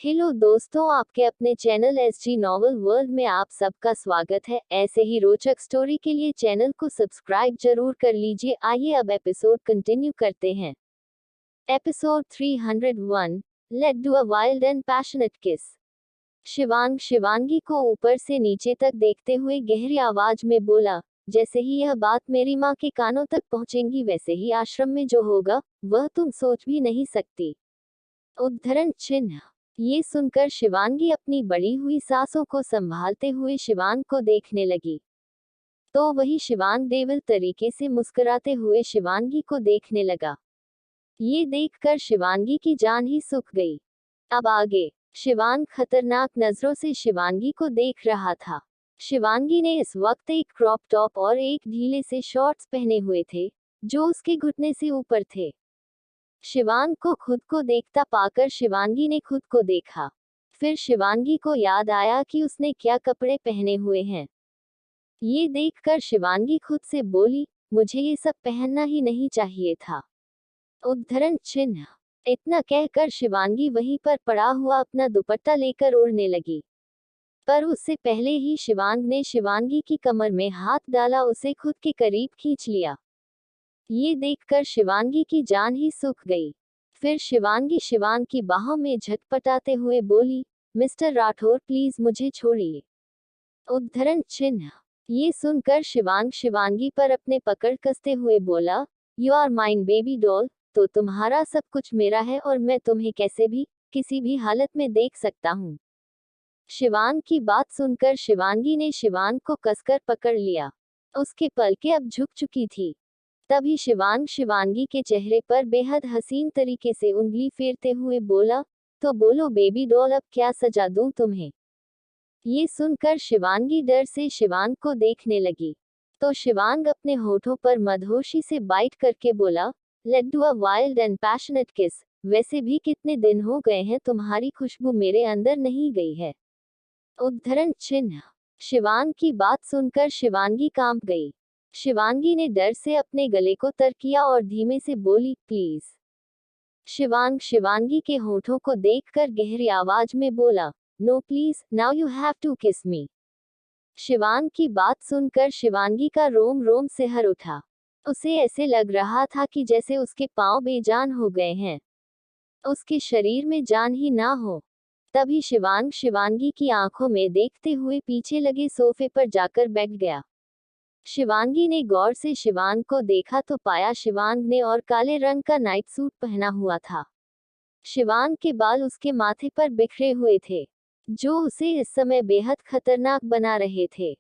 Hello दोस्तों, आपके अपने चैनल एसजी नॉवल वर्ल्ड में आप सबका स्वागत है। ऐसे ही रोचक स्टोरी के लिए चैनल को सब्सक्राइब जरूर कर लीजिए। आइए अब एपिसोड कंटिन्यू करते हैं। Episode 301, let do a wild and passionate किस। शिवांगी को ऊपर से नीचे तक देखते हुए गहरी आवाज में बोला, जैसे ही यह बात मेरी माँ के कानों तक पहुंचेंगी वैसे ही आश्रम में जो होगा वह तुम सोच भी नहीं सकती। उद्धरण चिन्ह। ये सुनकर शिवांगी अपनी बड़ी हुई सांसों को संभालते हुए शिवांग को देखने लगी। तो वही शिवांग देविल तरीके से मुस्कुराते हुए शिवांगी को देखने लगा। ये देखकर शिवांगी की जान ही सूख गई। अब आगे। शिवांग खतरनाक नजरों से शिवांगी को देख रहा था। शिवांगी ने इस वक्त एक क्रॉप टॉप और एक ढीले से शॉर्ट्स पहने हुए थे, जो उसके घुटने से ऊपर थे। शिवांग को खुद को देखता पाकर शिवांगी ने खुद को देखा। फिर शिवांगी को याद आया कि उसने क्या कपड़े पहने हुए हैं। ये देखकर शिवांगी खुद से बोली, मुझे ये सब पहनना ही नहीं चाहिए था। उद्धरण चिन्ह। इतना कहकर शिवांगी वहीं पर पड़ा हुआ अपना दुपट्टा लेकर ओढ़ने लगी। पर उससे पहले ही शिवांग ने शिवांगी की कमर में हाथ डाला, उसे खुद के करीब खींच लिया। ये देखकर शिवांगी की जान ही सूख गई। फिर शिवांगी शिवांग की बाहों में झटपटाते हुए बोली, मिस्टर राठौर प्लीज मुझे छोड़िए। उद्धरण चिन्ह। ये सुनकर शिवांग शिवांगी पर अपने पकड़ कसते हुए बोला, you are mine baby doll, तो तुम्हारा सब कुछ मेरा है और मैं तुम्हें कैसे भी किसी भी हालत में देख सकता हूँ। शिवांग की बात सुनकर शिवांगी ने शिवांग को कसकर पकड़ लिया। उसके पलकें अब झुक चुकी थी। तभी शिवांग शिवांगी के चेहरे पर बेहद हसीन तरीके से उंगली फेरते हुए बोला, तो बोलो बेबी डॉल, अब क्या सजा दूं तुम्हें। ये सुनकर शिवांगी डर से शिवांग को देखने लगी। तो शिवांग अपने होठों पर मदहोशी से बाइट करके बोला, let do a wild and passionate किस। वैसे भी कितने दिन हो गए हैं तुम्हारी खुशबू मेरे अंदर नहीं गई है। उद्धरण चिन्ह। शिवांग की बात सुनकर शिवांगी कांप गई। शिवांगी ने डर से अपने गले को तर किया और धीमे से बोली, प्लीज। शिवांग शिवांगी के होठों को देखकर गहरी आवाज में बोला, no please, now you have to kiss me. Shivang की बात सुनकर शिवांगी का रोम रोम सिहर उठा। उसे ऐसे लग रहा था कि जैसे उसके पांव बेजान हो गए हैं, उसके शरीर में जान ही ना हो। तभी शिवांग शिवांगी की आंखों में देखते हुए पीछे लगे सोफे पर जाकर बैठ गया। शिवांगी ने गौर से शिवांग को देखा तो पाया शिवांग ने और काले रंग का नाइट सूट पहना हुआ था। शिवांग के बाल उसके माथे पर बिखरे हुए थे, जो उसे इस समय बेहद खतरनाक बना रहे थे।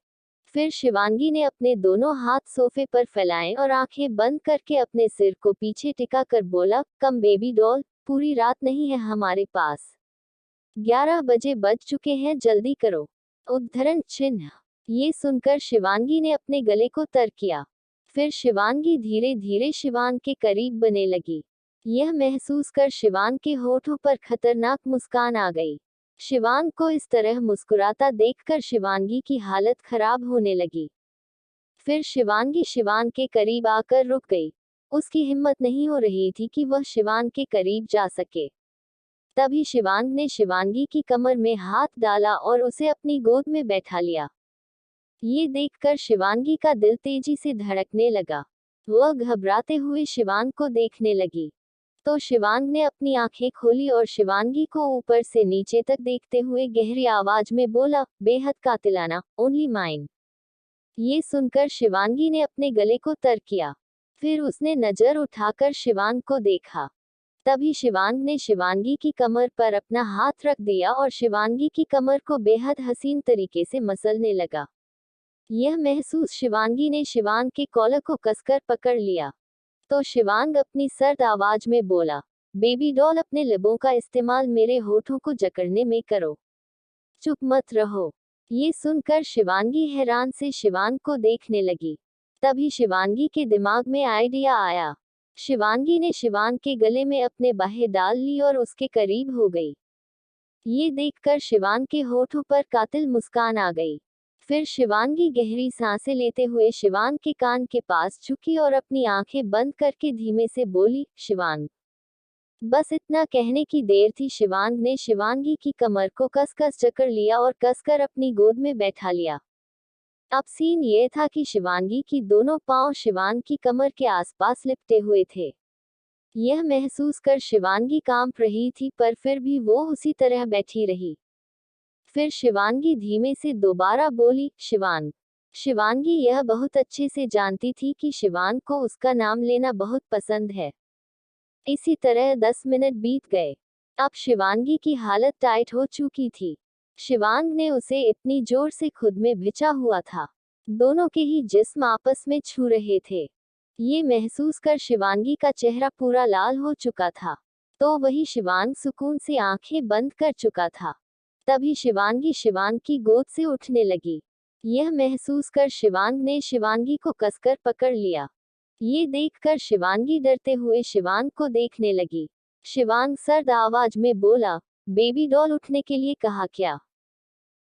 फिर शिवांगी ने अपने दोनों हाथ सोफे पर फैलाए और आंखें बंद करके अपने सिर को पीछे टिका कर बोला, कम बेबी डॉल, पूरी रात नहीं है हमारे पास। 11 बजे बज चुके हैं, जल्दी करो। उद्धरण चिन्ह। ये सुनकर शिवांगी ने अपने गले को तर किया। फिर शिवांगी धीरे धीरे शिवांग के करीब बने लगी। यह महसूस कर शिवांग के होठों पर खतरनाक मुस्कान आ गई। शिवांग को इस तरह मुस्कुराता देखकर शिवांगी की हालत खराब होने लगी। फिर शिवांगी शिवांग के करीब आकर रुक गई। उसकी हिम्मत नहीं हो रही थी कि वह शिवांग के करीब जा सके। तभी शिवांग ने शिवांगी की कमर में हाथ डाला और उसे अपनी गोद में बैठा लिया। ये देखकर शिवांगी का दिल तेजी से धड़कने लगा। वह घबराते हुए शिवांग को देखने लगी। तो शिवांग ने अपनी आंखें खोली और शिवांगी को ऊपर से नीचे तक देखते हुए गहरी आवाज में बोला, बेहद कातिलाना, ओनली माइन। ये सुनकर शिवांगी ने अपने गले को तर किया। फिर उसने नजर उठाकर शिवांग को देखा। तभी शिवांग ने शिवांगी की कमर पर अपना हाथ रख दिया और शिवांगी की कमर को बेहद हसीन तरीके से मसलने लगा। यह महसूस शिवांगी ने शिवांग के कॉलर को कसकर पकड़ लिया। तो शिवांग अपनी सर्द आवाज में बोला, बेबी डॉल, अपने लबों का इस्तेमाल मेरे होठों को जकड़ने में करो, चुप मत रहो। ये सुनकर शिवांगी हैरान से शिवांग को देखने लगी। तभी शिवांगी के दिमाग में आइडिया आया। शिवांगी ने शिवांग के गले में अपने बाहें डाल ली और उसके करीब हो गई। ये देखकर शिवांग के होठों पर कातिल मुस्कान आ गई। फिर शिवांगी गहरी सांसें लेते हुए शिवांग के कान के पास झुकी और अपनी आंखें बंद करके धीमे से बोली, शिवांग। बस इतना कहने की देर थी, शिवांग ने शिवांगी की कमर को कसकर जकड़ लिया और कसकर अपनी गोद में बैठा लिया। अब सीन ये था कि शिवांगी की दोनों पांव शिवांग की कमर के आसपास लिपटे हुए थे। यह महसूस कर शिवांगी कांप रही थी, पर फिर भी वो उसी तरह बैठी रही। फिर शिवांगी धीमे से दोबारा बोली, शिवांग। शिवांगी यह बहुत अच्छे से जानती थी कि शिवांग को उसका नाम लेना बहुत पसंद है। इसी तरह 10 मिनट बीत गए। अब शिवांगी की हालत टाइट हो चुकी थी। शिवांग ने उसे इतनी जोर से खुद में भिंचा हुआ था। दोनों के ही जिस्म आपस में छू रहे थे। ये महसूस कर शिवांगी का चेहरा पूरा लाल हो चुका था। तो वही शिवांग सुकून से आंखें बंद कर चुका था। तभी शिवांगी शिवांग की गोद से उठने लगी। यह महसूस कर शिवांग ने शिवांगी को कसकर पकड़ लिया। ये देखकर शिवांगी डरते हुए शिवांग को देखने लगी। शिवांग सर्द आवाज में बोला, बेबी डॉल उठने के लिए कहा क्या?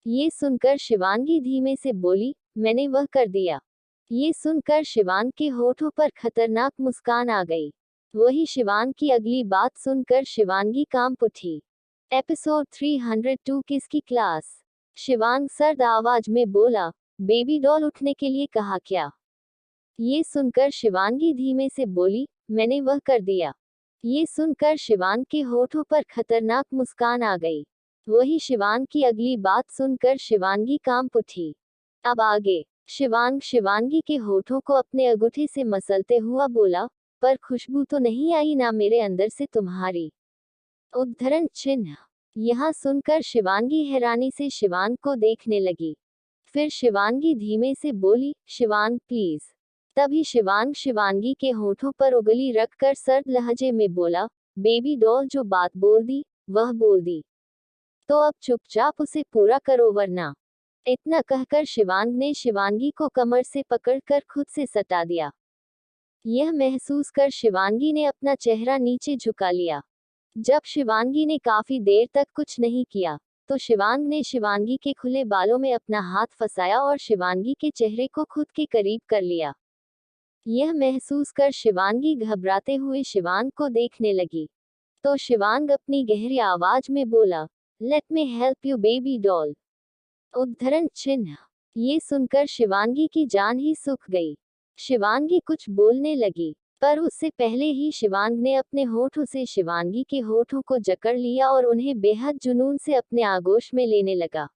ये सुनकर शिवांगी धीमे से बोली, मैंने वह कर दिया। ये सुनकर शिवांग के होठों पर खतरनाक मुस्कान आ गई। वही शिवांग की अगली बात सुनकर शिवांगी कांप उठी। एपिसोड 302 किसकी क्लास? शिवांग सर्द आवाज में बोला, बेबी डॉल उठने के लिए कहा क्या? ये सुनकर शिवांगी धीमे से बोली, मैंने वह कर दिया। ये सुनकर शिवांग के होठों पर खतरनाक मुस्कान आ गई। वही शिवांग की अगली बात सुनकर शिवांगी कांप उठी। अब आगे शिवांग शिवांगी के होठों को अपने अंगूठे से मसलते हुआ बोला, पर खुशबू तो नहीं आई ना मेरे अंदर से तुम्हारी? उद्धरण चिन्ह। यहाँ सुनकर शिवांगी हैरानी से शिवांग को देखने लगी। फिर शिवांगी धीमे से बोली, शिवांग प्लीज। तभी शिवांग शिवांगी के होठों पर उंगली रखकर सर्द लहजे में बोला, बेबी डॉल जो बात बोल दी वह बोल दी, तो अब चुपचाप उसे पूरा करो वरना। इतना कहकर शिवांग ने शिवांगी को कमर से पकड़कर खुद से सटा दिया। यह महसूस कर शिवांगी ने अपना चेहरा नीचे झुका लिया। जब शिवांगी ने काफी देर तक कुछ नहीं किया, तो शिवांग ने शिवांगी के खुले बालों में अपना हाथ फंसाया और शिवांगी के चेहरे को खुद के करीब कर लिया। यह महसूस कर शिवांगी घबराते हुए शिवांग को देखने लगी। तो शिवांग अपनी गहरी आवाज में बोला, let me help you baby doll. उद्धरण चिन्ह। ये सुनकर शिवांगी की जान ही सूख गई। शिवांगी कुछ बोलने लगी, पर उससे पहले ही शिवांग ने अपने होठों से शिवांगी के होठों को जकड़ लिया और उन्हें बेहद जुनून से अपने आगोश में लेने लगा।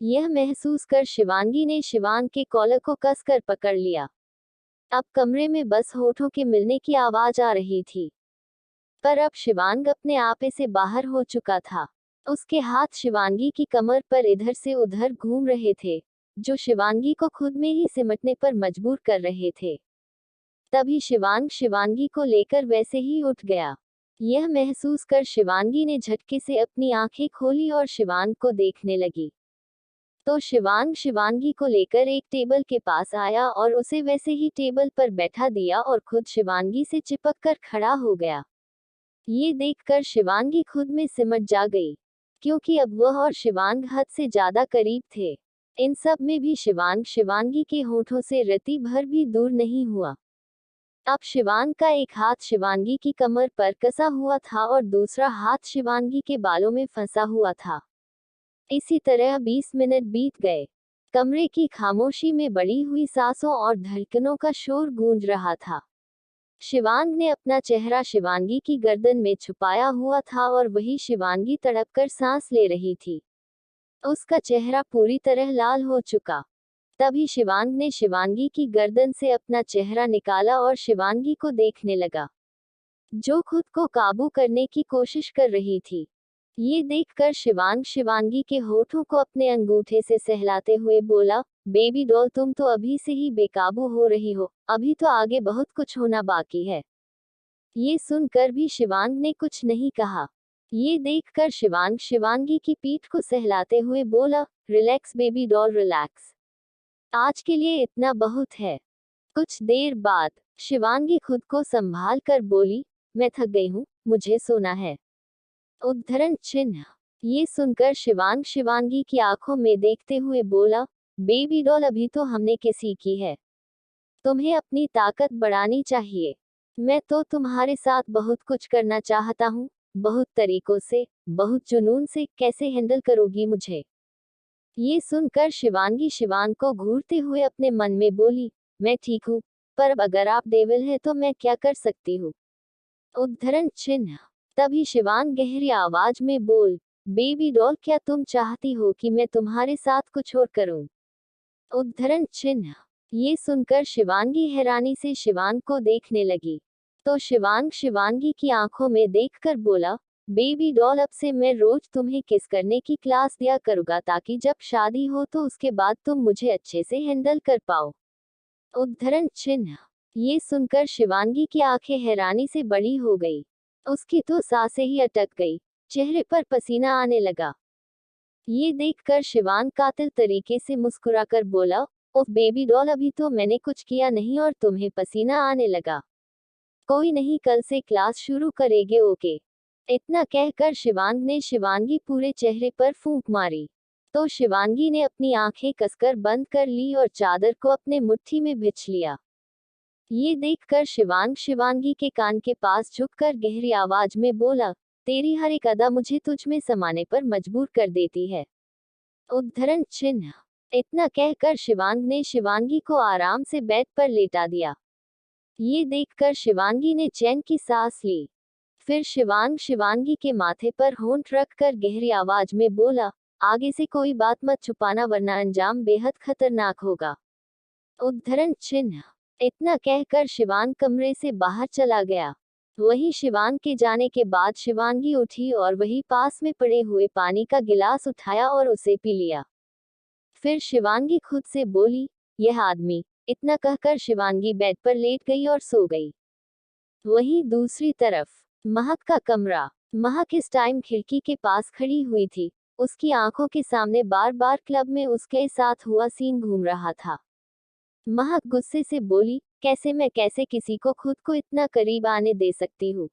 यह महसूस कर शिवांगी ने शिवांग के कॉलर को कसकर पकड़ लिया। अब कमरे में बस होठों के मिलने की आवाज आ रही थी, पर अब शिवांग अपने आपे से बाहर हो चुका था। उसके हाथ शिवांगी की कमर पर इधर से उधर घूम रहे थे, जो शिवांगी को खुद में ही सिमटने पर मजबूर कर रहे थे। तभी शिवांग शिवांगी को लेकर वैसे ही उठ गया। यह महसूस कर शिवांगी ने झटके से अपनी आंखें खोली और शिवांग को देखने लगी। तो शिवांग शिवांगी को लेकर एक टेबल के पास आया और उसे वैसे ही टेबल पर बैठा दिया और खुद शिवांगी से चिपक कर खड़ा हो गया। ये देखकर शिवांगी खुद में सिमट जा गई, क्योंकि अब वह और शिवांग हद से ज्यादा करीब थे। इन सब में भी शिवांग शिवांगी के होठों से रति भर भी दूर नहीं हुआ। अब शिवांग का एक हाथ शिवांगी की कमर पर कसा हुआ था और दूसरा हाथ शिवांगी के बालों में फंसा हुआ था। इसी तरह 20 मिनट बीत गए। कमरे की खामोशी में बढ़ी हुई सांसों और धड़कनों का शोर गूंज रहा था। शिवांग ने अपना चेहरा शिवांगी की गर्दन में छुपाया हुआ था और वही शिवांगी तड़पकर सांस ले रही थी। उसका चेहरा पूरी तरह लाल हो चुका। तभी शिवांग ने शिवांगी की गर्दन से अपना चेहरा निकाला और शिवांगी को देखने लगा, जो खुद को काबू करने की कोशिश कर रही थी। ये देखकर शिवांग शिवांगी के होठों को अपने अंगूठे से सहलाते हुए बोला, बेबी डॉल तुम तो अभी से ही बेकाबू हो रही हो, अभी तो आगे बहुत कुछ होना बाकी है। ये सुनकर भी शिवांग ने कुछ नहीं कहा। ये देखकर शिवांग शिवांगी की पीठ को सहलाते हुए बोला, रिलैक्स बेबी डॉल रिलैक्स, आज के लिए इतना बहुत है। कुछ देर बाद शिवांगी खुद को संभाल कर बोली, मैं थक गई हूँ, मुझे सोना है। उद्धरण चिन्ह। ये सुनकर शिवांग शिवांगी की आंखों में देखते हुए बोला, बेबी डॉल अभी तो हमने किसी की है, तुम्हें अपनी ताकत बढ़ानी चाहिए। मैं तो तुम्हारे साथ बहुत कुछ करना चाहता हूँ, बहुत तरीकों से, बहुत जुनून से। कैसे हैंडल करोगी मुझे? ये सुनकर शिवांगी शिवान को घूरते हुए अपने मन में बोली, मैं ठीक हूँ, पर अब अगर आप डेविल हैं तो मैं क्या कर सकती हूँ? उद्धरण चिन्ह। तभी शिवान गहरी आवाज में बोल, बेबी डॉल, क्या तुम चाहती हो कि मैं तुम्हारे साथ कुछ और करूं? उद्धरण चिन्ह। ये सुनकर शिवांगी हैरानी से शिवान को देखने लगी। तो शिवांग शिवांगी की आंखों में देखकर बोला, बेबी डॉल, अब से मैं रोज तुम्हें किस करने की क्लास दिया करूंगा, ताकि जब शादी हो तो उसके बाद तुम मुझे अच्छे से हैंडल कर पाओ। उद्धरण चिन्ह। ये सुनकर शिवांगी की आंखें हैरानी से बड़ी हो गई। उसकी तो सांसें ही अटक गई, चेहरे पर पसीना आने लगा। ये देखकर शिवांग कातिल तरीके से मुस्कुराकर बोला, ओह बेबी डॉल, अभी तो मैंने कुछ किया नहीं और तुम्हें पसीना आने लगा। कोई नहीं, कल से क्लास शुरू करेंगे, ओके? इतना कहकर शिवांग ने शिवांगी पूरे चेहरे पर फूंक मारी। तो शिवांगी ने अपनी आंखें कसकर बंद कर ली और चादर को अपने मुट्ठी में बिछ लिया। ये देखकर शिवांग शिवांगी के कान के पास झुककर गहरी आवाज में बोला, तेरी हर एक अदा मुझे तुझ में समाने पर मजबूर कर देती है। उद्धरण चिन्ह। इतना कहकर शिवांग ने शिवांगी को आराम से बेड पर लेटा दिया। ये देखकर शिवांगी ने चैन की सांस ली। फिर शिवांग शिवांगी के माथे पर होंठ रखकर गहरी आवाज में बोला, आगे से कोई बात मत छुपाना वरना अंजाम बेहद खतरनाक होगा। उद्धरण चिन्ह। इतना कहकर शिवांग कमरे से बाहर चला गया। वहीं शिवांग के जाने के बाद शिवांगी उठी और वही पास में पड़े हुए पानी का गिलास उठाया और उसे पी लिया। फिर शिवांगी खुद से बोली, यह आदमी। इतना कहकर शिवांगी बेड पर लेट गई और सो गई। वहीं दूसरी तरफ महक का कमरा। महक इस टाइम खिड़की के पास खड़ी हुई थी। उसकी आंखों के सामने बार बार क्लब में उसके साथ हुआ सीन घूम रहा था। महक गुस्से से बोली, कैसे किसी को खुद को इतना करीब आने दे सकती हूँ?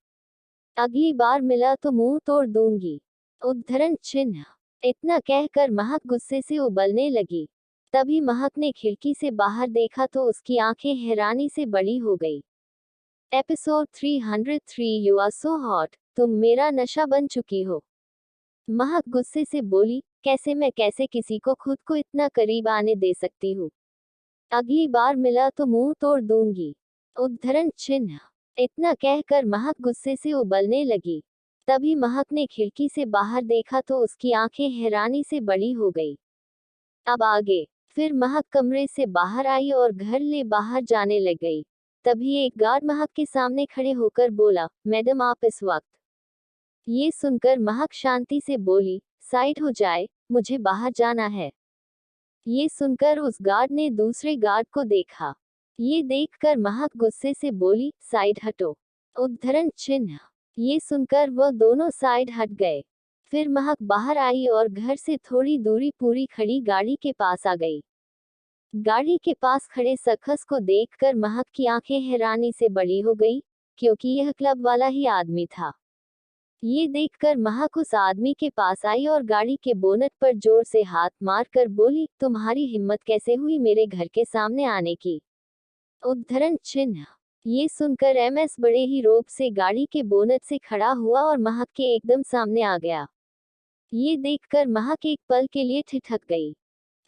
अगली बार मिला तो मुंह तोड़ दूंगी। उद्धरण चिन्ह। इतना कहकर महक गुस्से से उबलने लगी। तभी महक ने खिड़की से बाहर देखा तो उसकी आंखें हैरानी से बड़ी हो गई। Episode 303, you are so hot, तुम मेरा नशा बन चुकी हो। महक गुस्से से बोली, कैसे किसी को खुद को इतना करीब आने दे सकती हूँ? अगली बार मिला तो मुंह तोड़ दूंगी। उद्धरण चिन्ह। इतना कहकर महक गुस्से से उबलने लगी। तभी महक ने खिड़की से बाहर देखा तो उसकी आंखें हैरानी से बड़ी हो गई। अब आगे। फिर महक कमरे से बाहर आई और घर ले बाहर जाने लग गई। तभी एक गार्ड महक के सामने खड़े होकर बोला, मैडम आप इस वक्त? ये सुनकर महक शांति से बोली, साइड हो जाए, मुझे बाहर जाना है। ये सुनकर उस गार्ड ने दूसरे गार्ड को देखा। ये देखकर महक गुस्से से बोली, साइड हटो। उद्धरण चिन्ह। ये सुनकर वह दोनों साइड हट गए। फिर महक बाहर आई और घर से थोड़ी दूरी पूरी खड़ी गाड़ी के पास आ गई। गाड़ी के पास खड़े शख्स को देखकर महक की आंखें हैरानी से बड़ी हो गई, क्योंकि यह क्लब वाला ही आदमी था। ये देखकर महक उस आदमी के पास आई और गाड़ी के बोनट पर जोर से हाथ मारकर बोली, तुम्हारी हिम्मत कैसे हुई मेरे घर के सामने आने की? उद्धरण चिन्ह। ये सुनकर एमएस बड़े ही रोब से गाड़ी के बोनट से खड़ा हुआ और महक के एकदम सामने आ गया। ये देखकर महक एक पल के लिए ठिठक गई।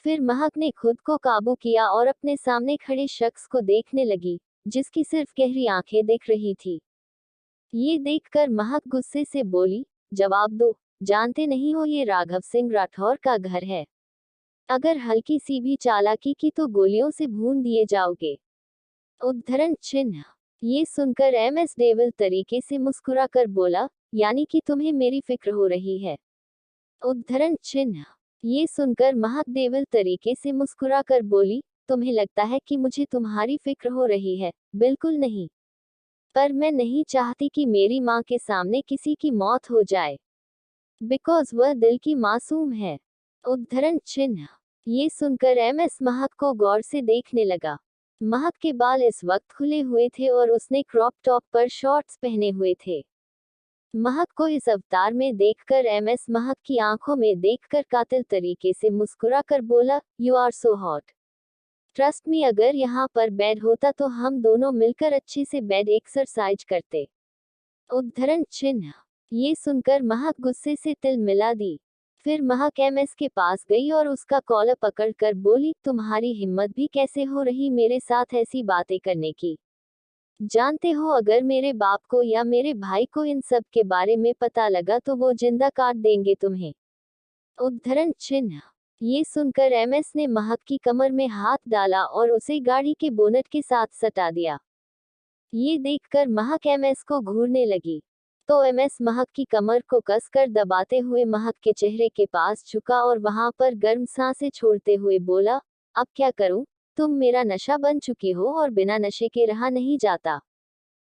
फिर महक ने खुद को काबू किया और अपने सामने खड़े शख्स को देखने लगी, जिसकी सिर्फ गहरी आंखें दिख रही थी। ये देखकर महक गुस्से से बोली, जवाब दो, जानते नहीं हो ये राघव सिंह राठौर का घर है? अगर हल्की सी भी चालाकी की तो गोलियों से भून दिए जाओगे। उद्धरण चिन्ह। ये सुनकर एमएस डेविल तरीके से मुस्कुराकर बोला, यानी कि तुम्हें मेरी फिक्र हो रही है? उद्धरण चिन्ह। ये सुनकर महक डेविल तरीके से मुस्कुराकर बोली, तुम्हें लगता है कि मुझे तुम्हारी फिक्र हो रही है? बिल्कुल नहीं। पर मैं नहीं चाहती कि मेरी माँ के सामने किसी की मौत हो जाए, बिकॉज वह दिल की मासूम है। उद्धरण चिन्ह। ये सुनकर एमएस महक को गौर से देखने लगा। महक के बाल इस वक्त खुले हुए थे और उसने क्रॉप टॉप पर शॉर्ट्स पहने हुए थे। महक को इस अवतार में देखकर एमएस महक की आंखों में देखकर कातिल तरीके से मुस्कुराकर बोला, you are so hot. Trust me, अगर यहाँ पर बेड होता तो हम दोनों मिलकर अच्छे से बेड एक्सरसाइज करते। उद्धरण चिन्ह। ये सुनकर महक गुस्से से तिल मिला दी। फिर महक एमएस के पास गई और उसका कॉलर पकड़कर बोली, तुम्हारी हिम्मत भी कैसे हो रही मेरे साथ ऐसी बातें करने की? जानते हो, अगर मेरे बाप को या मेरे भाई को इन सब के बारे में पता लगा तो वो जिंदा काट देंगे तुम्हें। उद्धरण चिन्ह। ये सुनकर एमएस ने महक की कमर में हाथ डाला और उसे गाड़ी के बोनट के साथ सटा दिया। ये देखकर महक एमएस को घूरने लगी, तो एमएस महक की कमर को कसकर दबाते हुए महक के चेहरे के पास झुका और वहां पर गर्म सांसें छोड़ते हुए बोला, अब क्या करूं? तुम मेरा नशा बन चुकी हो और बिना नशे के रहा नहीं जाता।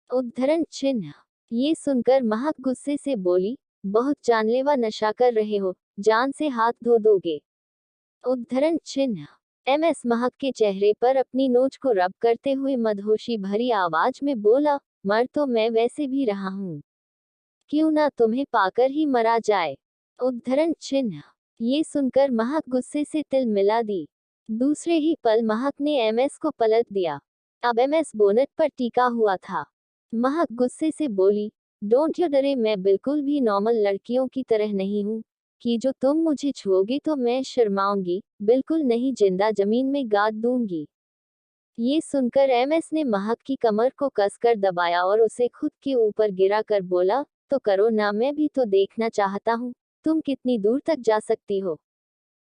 उद्धरण चिन्ह। ये सुनकर महक गुस्से से बोली, बहुत जानलेवा नशा कर रहे हो, जान से हाथ धो दोगे। उद्धरण चिन्ह। एमएस महक के चेहरे पर अपनी नोच को रब करते हुए मदहोशी भरी आवाज में बोला, मर तो मैं वैसे भी रहा हूं, क्यों ना तुम्हें पाकर ही मरा जाए। उद्धरण चिन्ह। ये सुनकर महक गुस्से से तिल मिला दी। दूसरे ही पल महक ने एमएस को पलट दिया। अब एमएस बोनट पर टिका हुआ था। महक गुस्से से बोली, डोंट यू डरे, मैं बिल्कुल भी नॉर्मल लड़कियों की तरह नहीं हूँ कि जो तुम मुझे छुओगे तो मैं शर्माऊंगी, बिल्कुल नहीं, जिंदा जमीन में गाड़ दूंगी। ये सुनकर एमएस ने महक की कमर को कसकर दबाया और उसे खुद के ऊपर गिरा कर बोला, तो करो ना, मैं भी तो देखना चाहता हूँ तुम कितनी दूर तक जा सकती हो।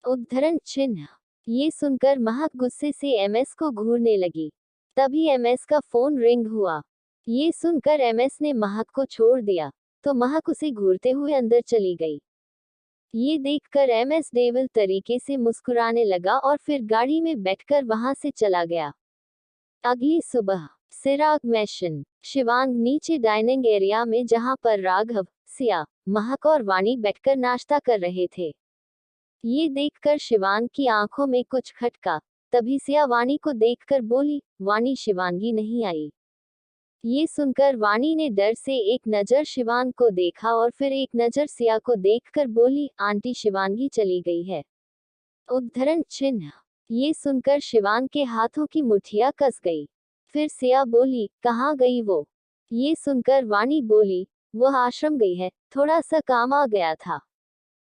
उद्धरण चिन्ह। ये सुनकर महक गुस्से से एमएस को घूरने लगी। तभी एमएस का फोन रिंग हुआ। ये सुनकर एमएस ने महक को छोड़ दिया, तो महक उसे घूरते हुए अंदर चली गई। ये देखकर एमएस डेविल तरीके से मुस्कुराने लगा और फिर गाड़ी में बैठकर वहां से चला गया। अगली सुबह सिराग मैशन शिवांग नीचे डाइनिंग एरिया में, जहां पर राघव, सिया, महक और वाणी बैठकर नाश्ता कर रहे थे। ये देखकर शिवांग की आंखों में कुछ खटका। तभी सिया वाणी को देखकर बोली, वाणी, शिवांगी नहीं आई। ये सुनकर वाणी ने डर से एक नजर शिवांग को देखा और फिर एक नजर सिया को देखकर बोली, आंटी, शिवांगी चली गई है। उद्धरण चिन्ह। ये सुनकर शिवांग के हाथों की मुठ्ठियां कस गई। फिर सिया बोली, कहाँ गई वो? ये सुनकर वाणी बोली, वह आश्रम गई है, थोड़ा सा काम आ गया था।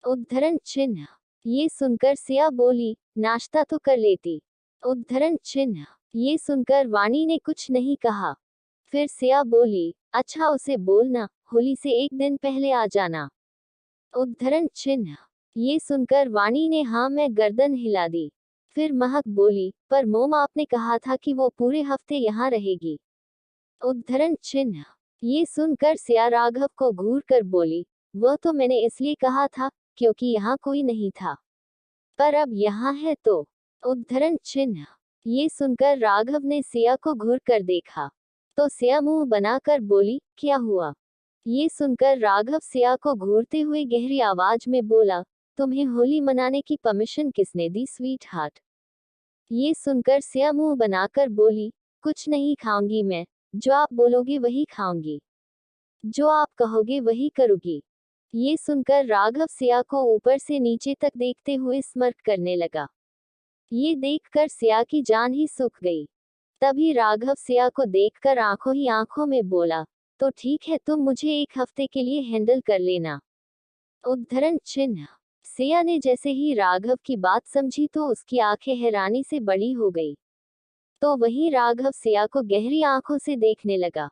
उद्धरण चिन्ह। ये सुनकर सिया बोली, नाश्ता तो कर लेती। उद्धरण चिन्ह। ये सुनकर वाणी ने कुछ नहीं कहा। फिर सिया बोली, अच्छा, उसे बोलना होली से एक दिन पहले आ जाना। उद्धरण चिन्ह। ये सुनकर वाणी ने हाँ में गर्दन हिला दी। फिर महक बोली, पर मोम, आपने कहा था कि वो पूरे हफ्ते यहाँ रहेगी। उद्धरण चिन्ह। ये सुनकर सिया राघव को घूर कर बोली, वह तो मैंने इसलिए कहा था क्योंकि यहाँ कोई नहीं था, पर अब यहाँ है तो। उद्धरण चिन्ह। ये सुनकर राघव ने सिया को घूर कर देखा, तो सिया मुंह बनाकर बोली, क्या हुआ? ये सुनकर राघव सिया को घूरते हुए गहरी आवाज में बोला, तुम्हें होली मनाने की परमिशन किसने दी, स्वीट हार्ट? ये सुनकर सिया मुंह बनाकर बोली, कुछ नहीं खाऊंगी मैं, जो आप बोलोगे वही खाऊंगी, जो आप कहोगे वही करूंगी। ये सुनकर राघव सिया को ऊपर से नीचे तक देखते हुए स्मर्ट करने लगा। ये देखकर सिया की जान ही सूख गई। तभी राघव सिया को देखकर आंखों ही आंखों में बोला, तो ठीक है, तुम मुझे एक हफ्ते के लिए हैंडल कर लेना। उद्धरण चिन्ह। सिया ने जैसे ही राघव की बात समझी तो उसकी आंखें हैरानी से बड़ी हो गई। तो वहीं राघव सिया को गहरी आंखों से देखने लगा।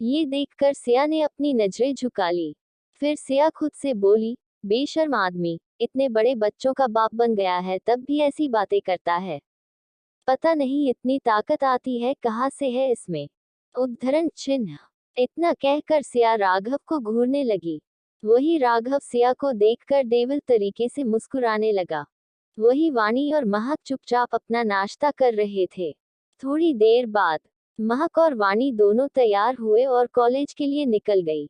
ये देखकर सिया ने अपनी नजरें झुका ली। फिर सिया खुद से बोली, बेशर्म आदमी, इतने बड़े बच्चों का बाप बन गया है तब भी ऐसी बातें करता है, पता नहीं इतनी ताकत आती है कहाँ से है इसमें। उद्धरण चिन्ह। इतना कहकर सिया राघव को घूरने लगी। वही राघव सिया को देखकर डेविल तरीके से मुस्कुराने लगा। वही वाणी और महक चुपचाप अपना नाश्ता कर रहे थे। थोड़ी देर बाद महक और वाणी दोनों तैयार हुए और कॉलेज के लिए निकल गई।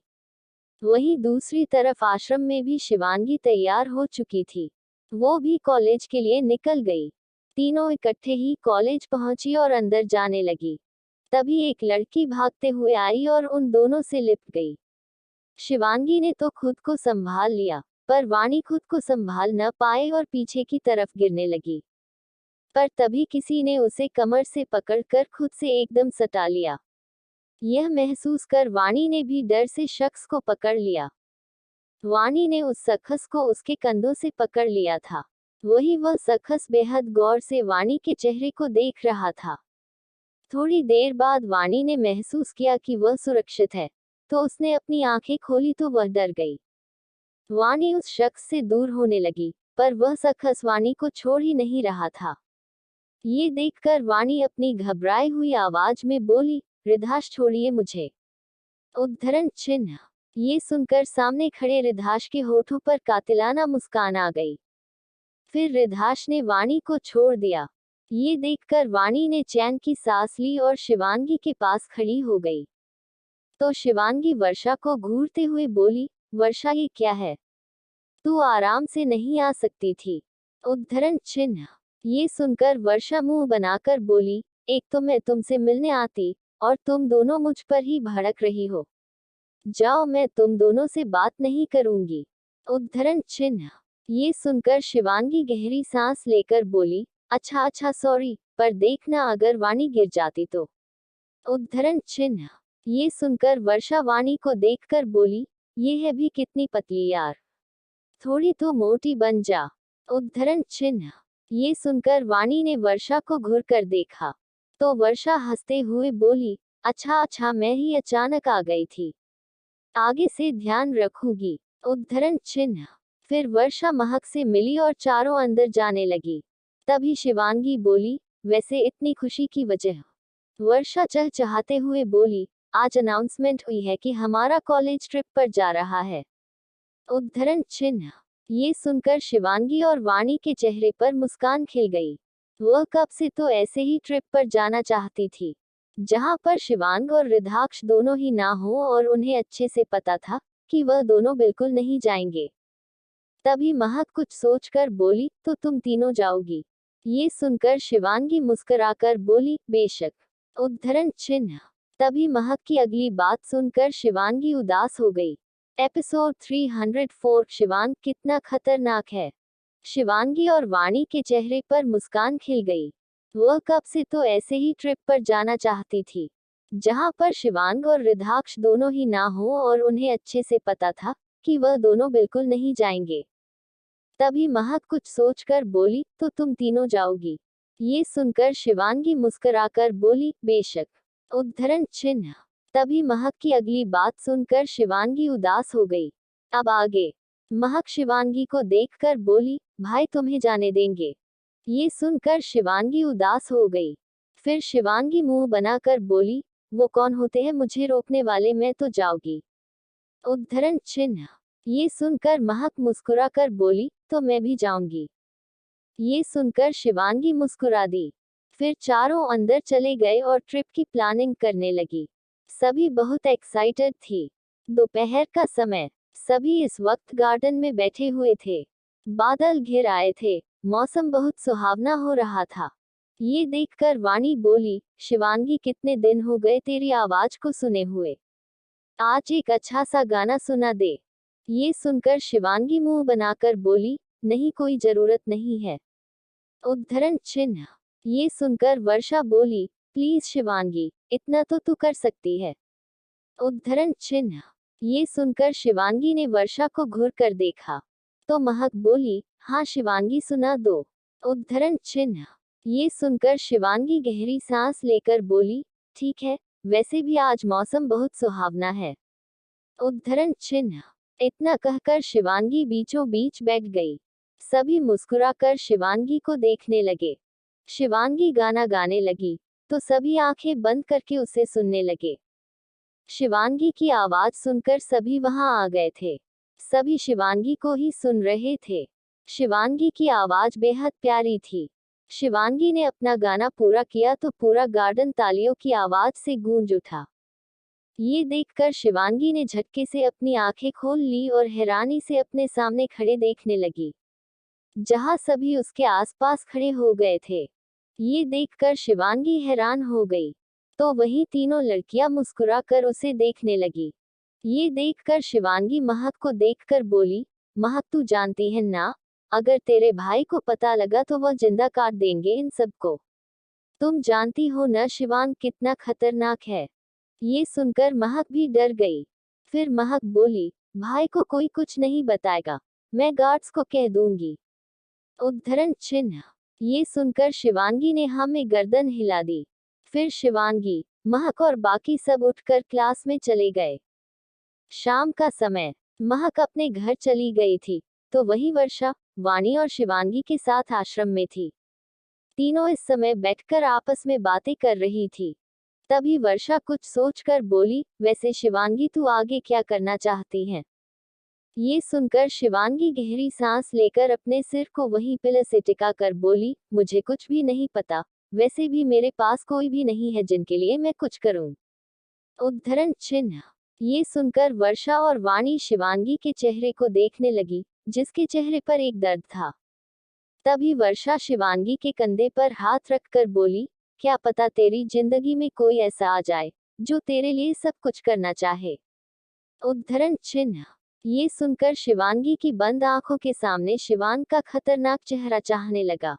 वहीं दूसरी तरफ आश्रम में भी शिवांगी तैयार हो चुकी थी। वो भी कॉलेज के लिए निकल गई। तीनों इकट्ठे ही कॉलेज पहुंची और अंदर जाने लगी। तभी एक लड़की भागते हुए आई और उन दोनों से लिपट गई। शिवांगी ने तो खुद को संभाल लिया, पर वाणी खुद को संभाल न पाए और पीछे की तरफ गिरने लगी। पर तभी किसी ने उसे कमर से पकड़कर खुद से एकदम सटा लिया। यह महसूस कर वाणी ने भी डर से शख्स को पकड़ लिया। वाणी ने उस शख्स को उसके कंधों से पकड़ लिया था। वही वह शख्स बेहद गौर से वाणी के चेहरे को देख रहा था। थोड़ी देर बाद वाणी ने महसूस किया कि वह सुरक्षित है, तो उसने अपनी आंखें खोली तो वह डर गई। वाणी उस शख्स से दूर होने लगी, पर वह शख्स वाणी को छोड़ ही नहीं रहा था। ये देखकर वाणी अपनी घबराई हुई आवाज में बोली, रिधाश छोड़िए मुझे। उद्धरण चिन्ह। ये सुनकर सामने खड़े रिधाश के होठों पर कातिलाना मुस्कान आ गई। फिर रिधाश ने वाणी को छोड़ दिया। ये देखकर वाणी ने चैन की सांस ली और शिवांगी के पास खड़ी हो गई। तो शिवांगी वर्षा को घूरते हुए बोली, वर्षा ये क्या है? तू आराम से नहीं आ सकती थी? उद्धरण चिन्ह। ये सुनकर वर्षा मुंह बनाकर बोली, एक तो मैं तुमसे मिलने आती, और तुम दोनों मुझ पर ही भड़क रही हो। जाओ, मैं तुम दोनों से बात नहीं करूंगी। उद्धरण चिन्ह। ये सुनकर शिवांगी गहरी सांस लेकर बोली, अच्छा अच्छा सॉरी, पर देखना अगर वाणी गिर जाती तो। उद्धरण चिन्ह। ये सुनकर वर्षा वाणी को देखकर बोली, ये है भी कितनी पतली यार, थोड़ी तो मोटी बन जा। उद्धरण चिन्ह। ये सुनकर वाणी ने वर्षा को घूर कर देखा, तो वर्षा हंसते हुए बोली, अच्छा अच्छा, मैं ही अचानक आ गई थी, आगे से ध्यान रखूंगी। उद्धरण चिन्ह। फिर वर्षा महक से मिली और चारों अंदर जाने लगी। तभी शिवांगी बोली, वैसे इतनी खुशी की वजह? वर्षा चहचहाते हुए बोली, आज अनाउंसमेंट हुई है कि हमारा कॉलेज ट्रिप पर जा रहा है। उद्धरण चिन्ह। ये सुनकर शिवांगी और वाणी के चेहरे पर मुस्कान खिल गई। वह कब से तो ऐसे ही ट्रिप पर जाना चाहती थी, जहां पर शिवांग और रिधाक्ष दोनों ही ना हो, और उन्हें अच्छे से पता था कि वह दोनों बिल्कुल नहीं जाएंगे। तभी महक कुछ सोचकर बोली, तो तुम तीनों जाओगी? ये सुनकर शिवांगी मुस्कुराकर बोली, बेशक। उद्धरण चिन्ह। तभी महक की अगली बात सुनकर शिवांगी उदास हो गई। एपिसोड 304। शिवांग कितना खतरनाक है। शिवांगी और वाणी के चेहरे पर मुस्कान खिल गई। वह कब से तो ऐसे ही ट्रिप पर जाना चाहती थी, जहां पर शिवांग और रिधाक्ष दोनों ही ना हो, और उन्हें अच्छे से पता था कि वह दोनों बिल्कुल नहीं जाएंगे। तभी महक कुछ सोचकर बोली, तो तुम तीनों जाओगी? ये सुनकर शिवांगी मुस्कुराकर बोली, बेशक। उद्धरण चिन्ह। तभी महक की अगली बात सुनकर शिवांगी उदास हो गई। अब आगे। महक शिवांगी को देखकर बोली, भाई तुम्हें जाने देंगे? ये सुनकर शिवांगी उदास हो गई। फिर शिवांगी मुंह बनाकर बोली, वो कौन होते हैं मुझे रोकने वाले, मैं तो जाऊंगी। उद्धरण चिन्ह। ये सुनकर महक मुस्कुराकर बोली, तो मैं भी जाऊंगी। ये सुनकर शिवांगी मुस्कुरा दी। फिर चारों अंदर चले गए और ट्रिप की प्लानिंग करने लगी। सभी बहुत एक्साइटेड थी। दोपहर का समय। सभी इस वक्त गार्डन में बैठे हुए थे। बादल घिर आए थे। मौसम बहुत सुहावना हो रहा था। ये देखकर वाणी बोली, शिवांगी कितने दिन हो गए तेरी आवाज को सुने हुए, आज एक अच्छा सा गाना सुना दे। ये सुनकर शिवांगी मुंह बनाकर बोली, नहीं कोई जरूरत नहीं है। उद्धरण चिन्ह। ये सुनकर वर्षा बोली, प्लीज शिवांगी, इतना तो तू कर सकती है। उद्धरण चिन्ह। ये सुनकर शिवांगी ने वर्षा को घूर कर देखा, तो महक बोली, हाँ शिवांगी सुना दो। उद्धरण चिन्ह। ये सुनकर शिवांगी गहरी सांस लेकर बोली, ठीक है, वैसे भी आज मौसम बहुत सुहावना है। उद्धरण चिन्ह। इतना कहकर शिवांगी बीचों बीच बैठ गई। सभी मुस्कुराकर शिवांगी को देखने लगे। शिवांगी गाना गाने लगी, तो सभी आंखें बंद करके उसे सुनने लगे। शिवांगी की आवाज सुनकर सभी वहां आ गए थे। सभी शिवांगी को ही सुन रहे थे। शिवांगी की आवाज बेहद प्यारी थी। शिवांगी ने अपना गाना पूरा किया तो पूरा गार्डन तालियों की आवाज से गूंज उठा। ये देखकर शिवांगी ने झटके से अपनी आंखें खोल ली और हैरानी से अपने सामने खड़े देखने लगी, जहां सभी उसके आसपास खड़े हो गए थे। ये देखकर शिवांगी हैरान हो गई, तो वही तीनों लड़कियां मुस्कुराकर उसे देखने लगी। ये देखकर शिवांगी महक को देखकर बोली, महक तू जानती है ना, अगर तेरे भाई को पता लगा तो वह जिंदा काट देंगे इन सबको। तुम जानती हो न शिवांग कितना खतरनाक है। ये सुनकर महक भी डर गई। फिर महक बोली, भाई को कोई कुछ नहीं बताएगा, मैं गार्ड्स को कह दूंगी। उद्धरण चिन्ह। ये सुनकर शिवांगी ने हाँ में गर्दन हिला दी। फिर शिवांगी, महक और बाकी सब उठकर क्लास में चले गए। शाम का समय। महक अपने घर चली गई थी, तो वही वर्षा, वाणी और शिवांगी के साथ आश्रम में थी। तीनों इस समय बैठकर आपस में बातें कर रही थी। तभी वर्षा कुछ सोचकर बोली, वैसे शिवांगी तू आगे क्या करना चाहती है? ये सुनकर शिवांगी गहरी सांस लेकर अपने सिर को वहीं पिलर से टिकाकर बोली, मुझे कुछ भी नहीं पता, वैसे भी मेरे पास कोई भी नहीं है जिनके लिए मैं कुछ करूं। उद्धरण चिन्ह। ये सुनकर वर्षा और वाणी शिवांगी के चेहरे को देखने लगी, जिसके चेहरे पर एक दर्द था। तभी वर्षा शिवांगी के कंधे पर हाथ रखकर बोली, क्या पता तेरी जिंदगी में कोई ऐसा आ जाए जो तेरे लिए सब कुछ करना चाहे। उद्धरण चिन्ह। ये सुनकर शिवांगी की बंद आंखों के सामने शिवांग का खतरनाक चेहरा चाहने लगा।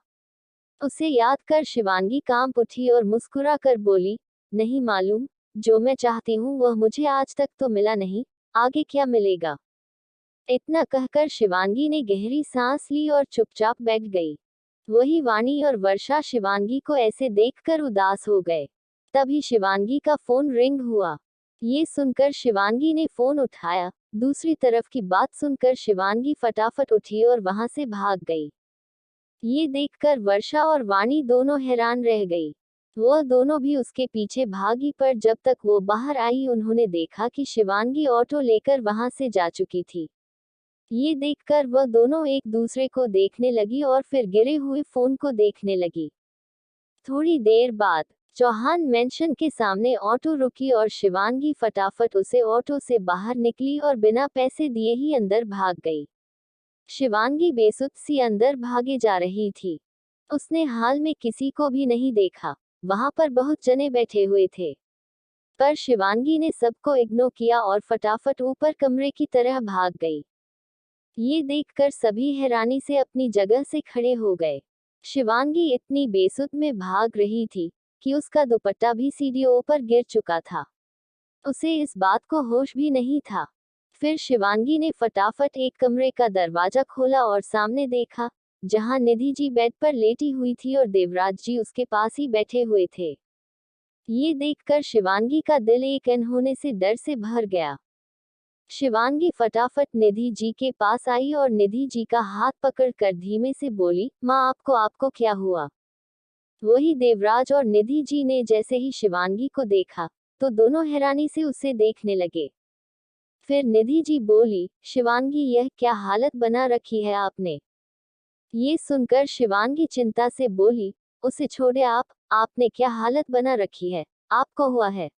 उसे याद कर शिवांगी कांप उठी और मुस्कुरा कर बोली, नहीं मालूम, जो मैं चाहती हूँ वह मुझे आज तक तो मिला नहीं, आगे क्या मिलेगा। इतना कहकर शिवांगी ने गहरी सांस ली और चुपचाप बैठ गई। वही वाणी और वर्षा शिवांगी को ऐसे देखकर उदास हो गए। तभी शिवांगी का फोन रिंग हुआ। ये सुनकर शिवांगी ने फोन उठाया। दूसरी तरफ की बात सुनकर शिवांगी फटाफट उठी और वहां से भाग गई। ये देखकर वर्षा और वाणी दोनों हैरान रह गई। वह दोनों भी उसके पीछे भागी, पर जब तक वो बाहर आई उन्होंने देखा कि शिवांगी ऑटो लेकर वहां से जा चुकी थी। ये देखकर वह दोनों एक दूसरे को देखने लगी और फिर गिरे हुए फोन को देखने लगी। थोड़ी देर बाद चौहान मेंशन के सामने ऑटो रुकी और शिवांगी फटाफट उसे ऑटो से बाहर निकली और बिना पैसे दिए ही अंदर भाग गई। शिवांगी बेसुध सी अंदर भागे जा रही थी। उसने हाल में किसी को भी नहीं देखा। वहां पर बहुत जने बैठे हुए थे, पर शिवांगी ने सबको इग्नोर किया और फटाफट ऊपर कमरे की तरह भाग गई। ये देखकर सभी हैरानी से अपनी जगह से खड़े हो गए। शिवांगी इतनी बेसुध में भाग रही थी कि उसका दुपट्टा भी सीढ़ियों पर गिर चुका था। उसे इस बात को होश भी नहीं था। फिर शिवांगी ने फटाफट एक कमरे का दरवाजा खोला और सामने देखा, जहां निधि जी बेड पर लेटी हुई थी और देवराज जी उसके पास ही बैठे हुए थे। ये देखकर शिवांगी का दिल एक अनहोने से डर से भर गया। शिवांगी फटाफट निधि जी के पास आई और निधि जी का हाथ पकड़कर धीमे से बोली, माँ आपको क्या हुआ? वही देवराज और निधि जी ने जैसे ही शिवांगी को देखा, तो दोनों हैरानी से उसे देखने लगे। फिर निधि जी बोली, शिवांगी यह क्या हालत बना रखी है आपने? ये सुनकर शिवांगी चिंता से बोली, उसे छोड़े आपने क्या हालत बना रखी है, आपको हुआ है?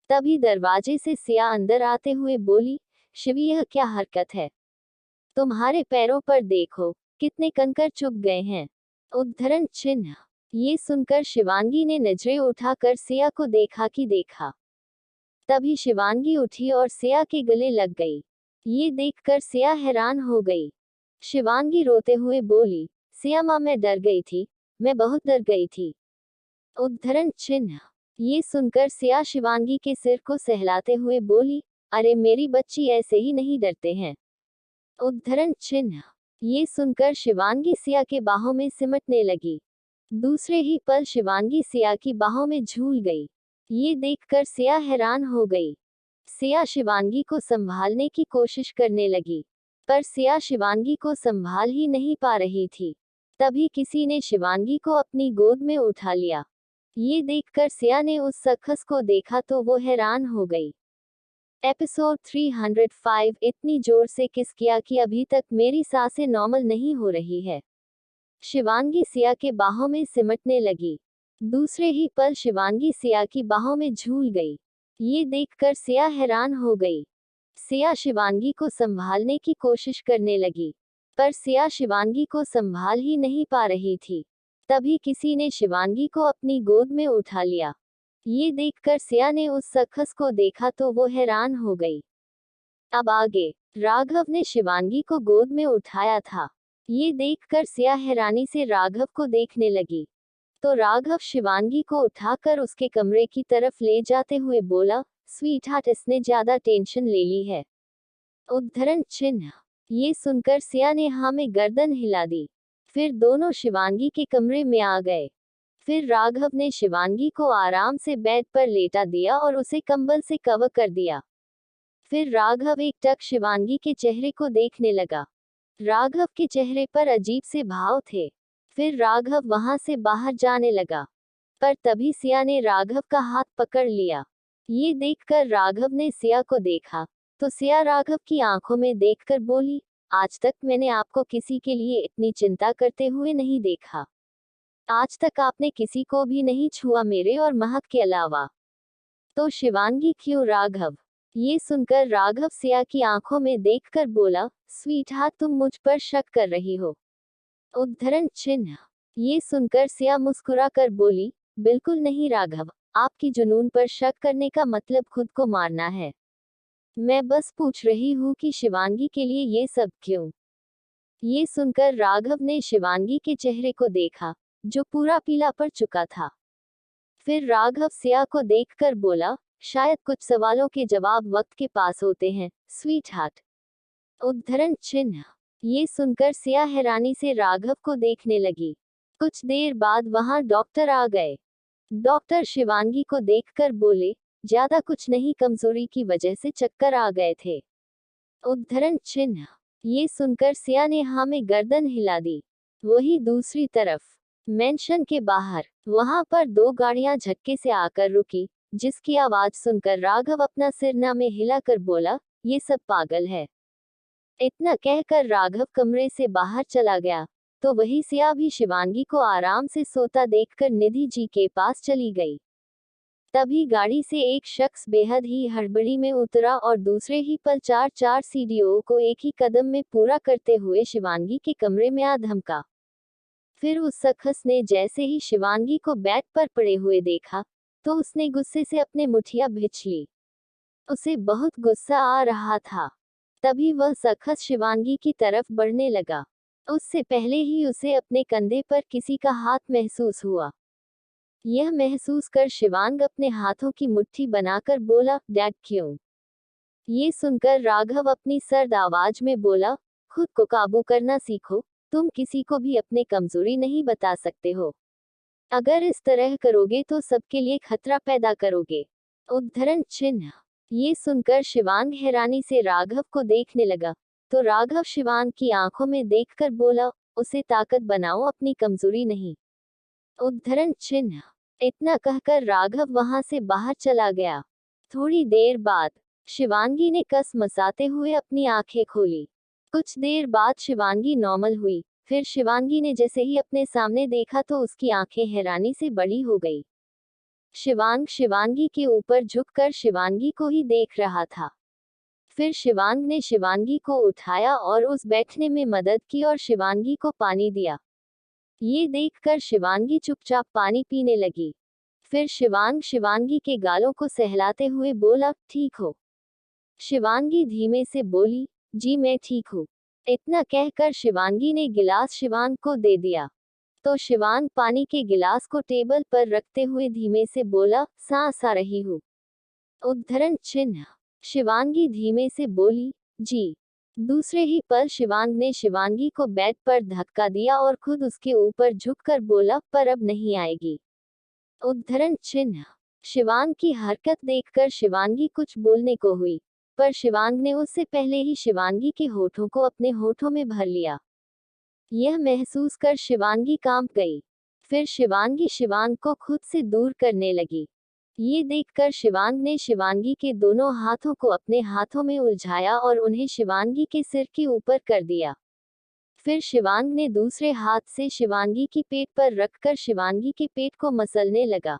तभी दरवाजे से सिया अंदर आते हुए बोली, शिवी यह क्या हरकत है? तुम्हारे पैरों पर देखो, कितने कंकर चुभ गए हैं। उद्धरण चिन्ह। ये सुनकर शिवांगी ने नजरें उठाकर सिया को देखा। तभी शिवांगी उठी और सिया के गले लग गई। ये देखकर सिया हैरान हो गई। शिवांगी रोते हुए बोली, सिया माँ मैं डर गई थी, मैं बहुत डर गई थी। उद्धरण चिन्ह। ये सुनकर सिया शिवांगी के सिर को सहलाते हुए बोली, अरे मेरी बच्ची ऐसे ही नहीं डरते हैं। उद्धरण चिन्ह। ये सुनकर शिवांगी सिया के बाहों में सिमटने लगी। दूसरे ही पल शिवांगी सिया की बाहों में झूल गई। ये देखकर सिया हैरान हो गई। सिया शिवांगी को संभालने की कोशिश करने लगी, पर सिया शिवांगी को संभाल ही नहीं पा रही थी। तभी किसी ने शिवांगी को अपनी गोद में उठा लिया। ये देखकर सिया ने उस शख्स को देखा तो वो हैरान हो गई। एपिसोड 305 इतनी जोर से किस किया कि अभी तक मेरी सांसें नॉर्मल नहीं हो रही है। शिवांगी सिया के बाहों में सिमटने लगी। दूसरे ही पल शिवांगी सिया की बाहों में झूल गई। ये देखकर सिया हैरान हो गई। सिया शिवांगी को संभालने की कोशिश करने लगी, पर सिया शिवांगी को संभाल ही नहीं पा रही थी। तभी किसी ने शिवांगी को अपनी गोद में उठा लिया। ये देखकर सिया ने उस शख्स को देखा तो वो हैरान हो गई। अब आगे। राघव ने शिवांगी को गोद में उठाया था। ये देखकर सिया हैरानी से राघव को देखने लगी। तो राघव शिवांगी को उठाकर उसके कमरे की तरफ ले जाते हुए बोला, स्वीट हार्ट, इसने ज्यादा टेंशन ले ली है। उद्धरण चिन्ह। ये सुनकर सिया ने हाँ में गर्दन हिला दी। फिर दोनों शिवांगी के कमरे में आ गए। फिर राघव ने शिवांगी को आराम से बेड पर लेटा दिया और उसे कंबल से कवर कर दिया। फिर राघव एक टक शिवांगी के चेहरे को देखने लगा। राघव के चेहरे पर अजीब से भाव थे। फिर राघव वहां से बाहर जाने लगा, पर तभी सिया ने राघव का हाथ पकड़ लिया। ये देखकर राघव ने सिया को देखा, तो सिया राघव की आंखों में देखकर बोली, आज तक मैंने आपको किसी के लिए इतनी चिंता करते हुए नहीं देखा। आज तक आपने किसी को भी नहीं छुआ मेरे और महक के अलावा। तो शिवांगी क्यों राघव? ये सुनकर राघव सिया की आंखों में देखकर बोला, स्वीट हार्ट, तुम मुझ पर शक कर रही हो। उद्धरण चिन्ह। ये सुनकर सिया मुस्कुरा कर बोली, बिल्कुल नहीं राघव, आपकी जुनून पर शक करने का मतलब खुद को मारना है। मैं बस पूछ रही हूँ कि शिवांगी के लिए ये सब क्यों? ये सुनकर राघव ने शिवांगी के चेहरे को देखा, जो पूरा पीला पड़ चुका था। फिर राघव सिया को देखकर बोला, शायद कुछ सवालों के जवाब वक्त के पास होते हैं, स्वीट हार्ट। उद्धरण चिन्ह। ये सुनकर सिया हैरानी से राघव को देखने लगी। कुछ देर बाद वहां डॉक्टर आ गए। डॉक्टर शिवांगी को देखकर बोले, ज्यादा कुछ नहीं, कमजोरी की वजह से चक्कर आ गए थे। उद्धरण चिन्ह। ये सुनकर सिया ने हाँ में गर्दन हिला दी। वही दूसरी तरफ मेंशन के बाहर वहां पर दो गाड़ियां झटके से आकर रुकी, जिसकी आवाज सुनकर राघव अपना सिर ना में हिलाकर बोला, ये सब पागल है। इतना कहकर राघव कमरे से बाहर चला गया। तो वही सिया भी शिवांगी को आराम से सोता देखकर निधि जी के पास चली गई। तभी गाड़ी से एक शख्स बेहद ही हड़बड़ी में उतरा और दूसरे ही पल 4 सीढ़ियों को एक ही कदम में पूरा करते हुए शिवांगी के कमरे में आ धमका। फिर उस शख्स ने जैसे ही शिवांगी को बेड पर पड़े हुए देखा, तो उसने गुस्से से अपने मुठिया भींच ली। उसे बहुत गुस्सा आ रहा था। तभी वह शख्स शिवांगी की तरफ बढ़ने लगा। उससे पहले ही उसे अपने कंधे पर किसी का हाथ महसूस हुआ। यह महसूस कर शिवांग अपने हाथों की मुट्ठी बनाकर बोला, डैड क्यों? ये सुनकर राघव अपनी सर्द आवाज में बोला, खुद को काबू करना सीखो, तुम किसी को भी अपने कमजोरी नहीं बता सकते हो। अगर इस तरह करोगे तो सबके लिए खतरा पैदा करोगे। उद्धरण चिन्ह। ये सुनकर शिवांग हैरानी से राघव को देखने लगा। तो राघव शिवांग की आंखों में देखकर बोला, उसे ताकत बनाओ, अपनी कमजोरी नहीं। उद्धरण चिन्ह। इतना कहकर राघव वहां से बाहर चला गया। थोड़ी देर बाद शिवांगी ने कस मसाते हुए अपनी आंखें खोली। कुछ देर बाद शिवांगी नॉर्मल हुई। फिर शिवांगी ने जैसे ही अपने सामने देखा तो उसकी आंखें हैरानी से बड़ी हो गई। शिवांग शिवांगी के ऊपर झुककर शिवांगी को ही देख रहा था। फिर शिवांग ने शिवांगी को उठाया और उस बैठने में मदद की और शिवांगी को पानी दिया। ये देखकर शिवांगी चुपचाप पानी पीने लगी। फिर शिवांग शिवांगी के गालों को सहलाते हुए बोला, ठीक हो? शिवांगी धीमे से बोली, जी मैं ठीक हूँ। इतना कहकर शिवांगी ने गिलास शिवांग को दे दिया। तो शिवांग पानी के गिलास को टेबल पर रखते हुए धीमे से बोला, सांस आ रही हूँ। उद्धरण चिन्ह। शिवांगी धीमे से बोली, जी। दूसरे ही पल शिवांग ने शिवांगी को बेड पर धक्का दिया और खुद उसके ऊपर झुककर बोला, पर अब नहीं आएगी। उद्धरण चिन्ह। शिवांग की हरकत देखकर शिवांगी कुछ बोलने को हुई, पर शिवांग ने उससे पहले ही शिवांगी के होठों को अपने होठों में भर लिया। यह महसूस कर शिवांगी कांप गई। फिर शिवांगी शिवांग को खुद से दूर करने लगी। ये देखकर शिवांग ने शिवांगी के दोनों हाथों को अपने हाथों में उलझाया और उन्हें शिवांगी के सिर के ऊपर कर दिया। फिर शिवांग ने दूसरे हाथ से शिवांगी की पेट पर रखकर शिवांगी के पेट को मसलने लगा।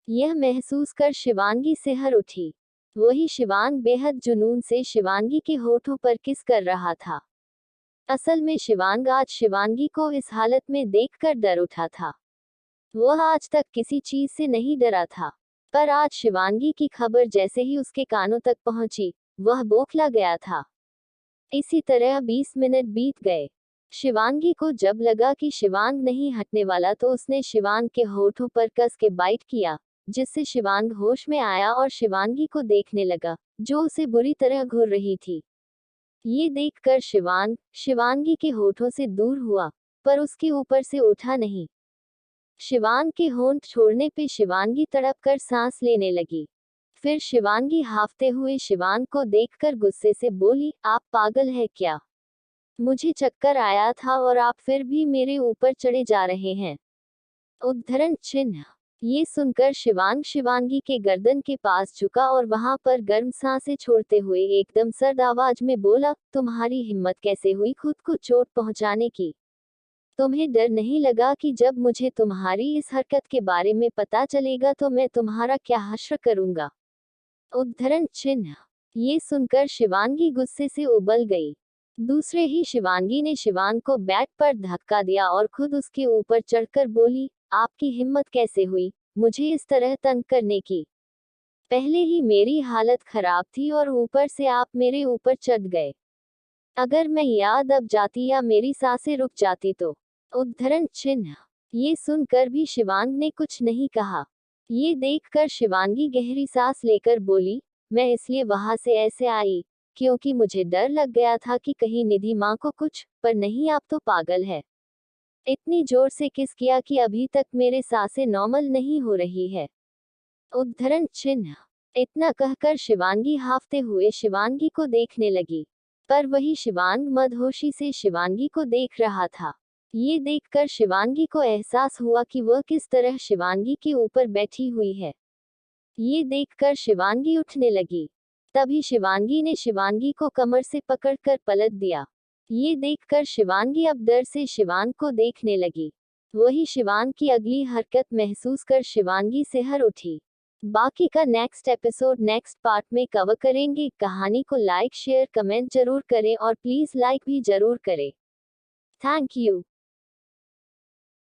यह महसूस कर शिवांगी सिहर उठी। वही शिवांग बेहद जुनून से शिवांगी के होठों पर किस कर रहा था। असल में शिवांग आज शिवांगी को इस हालत में देखकर डर उठा था। वह आज तक किसी चीज से नहीं डरा था, पर आज शिवांगी की खबर जैसे ही उसके कानों तक पहुंची, वह बौखला गया था। इसी तरह 20 मिनट बीत गए। शिवांगी को जब लगा कि शिवांग नहीं हटने वाला तो उसने शिवांग के होठों पर कस के बाइट किया, जिससे शिवांग होश में आया और शिवांगी को देखने लगा, जो उसे बुरी तरह घूर रही थी। ये देखकर शिवांग शिवांगी के होठों से दूर हुआ, पर उसके ऊपर से उठा नहीं। शिवांग के होंठ छोड़ने पे शिवांगी तड़प कर सांस लेने लगी। फिर शिवांगी हाफते हुए शिवांग को देखकर गुस्से से बोली, आप पागल है क्या? मुझे चक्कर आया था और आप फिर भी मेरे ऊपर चढ़े जा रहे हैं। उद्धरण चिन्ह। ये सुनकर शिवांग शिवांगी के गर्दन के पास झुका और वहां पर गर्म सांसें छोड़ते हुए एकदम सर्द आवाज में बोला, तुम्हारी हिम्मत कैसे हुई खुद को चोट पहुंचाने की? तुम्हें डर नहीं लगा कि जब मुझे तुम्हारी इस हरकत के बारे में पता चलेगा तो मैं तुम्हारा क्या हश्र करूंगा? उद्धरण चिन्ह। ये सुनकर शिवांगी गुस्से से उबल गई। दूसरे ही शिवांगी ने शिवांग को बैट पर धक्का दिया और खुद उसके ऊपर चढ़कर बोली, आपकी हिम्मत कैसे हुई मुझे इस तरह तंग करने की? पहले ही मेरी हालत खराब थी और ऊपर से आप मेरे ऊपर चढ़ गए। अगर मैं याद अब जाती या मेरी सांसें रुक जाती तो। उद्धरण चिन्ह। ये सुनकर भी शिवांग ने कुछ नहीं कहा। ये देखकर शिवांगी गहरी सांस लेकर बोली, मैं इसलिए वहां से ऐसे आई क्योंकि मुझे डर लग गया था कि कहीं निधि माँ को कुछ, पर नहीं आप तो पागल है। इतनी जोर से किस किया कि अभी तक मेरे सांसें नॉर्मल नहीं हो रही है। उद्धरण चिन्ह। इतना कहकर शिवांगी हाफते हुए शिवांगी को देखने लगी, पर वही शिवांग मदहोशी से शिवांगी को देख रहा था। ये देखकर शिवांगी को एहसास हुआ कि वह किस तरह शिवांगी के ऊपर बैठी हुई है। ये देखकर शिवांगी उठने लगी। तभी शिवांगी ने शिवांगी को कमर से पकड़कर पलट दिया। ये देखकर शिवांगी अब डर से शिवांग को देखने लगी। वही शिवांग की अगली हरकत महसूस कर शिवांगी सिहर उठी। बाकी का नेक्स्ट एपिसोड नेक्स्ट पार्ट में कवर करेंगे। कहानी को लाइक शेयर कमेंट जरूर करें और प्लीज लाइक भी जरूर करें। Thank you.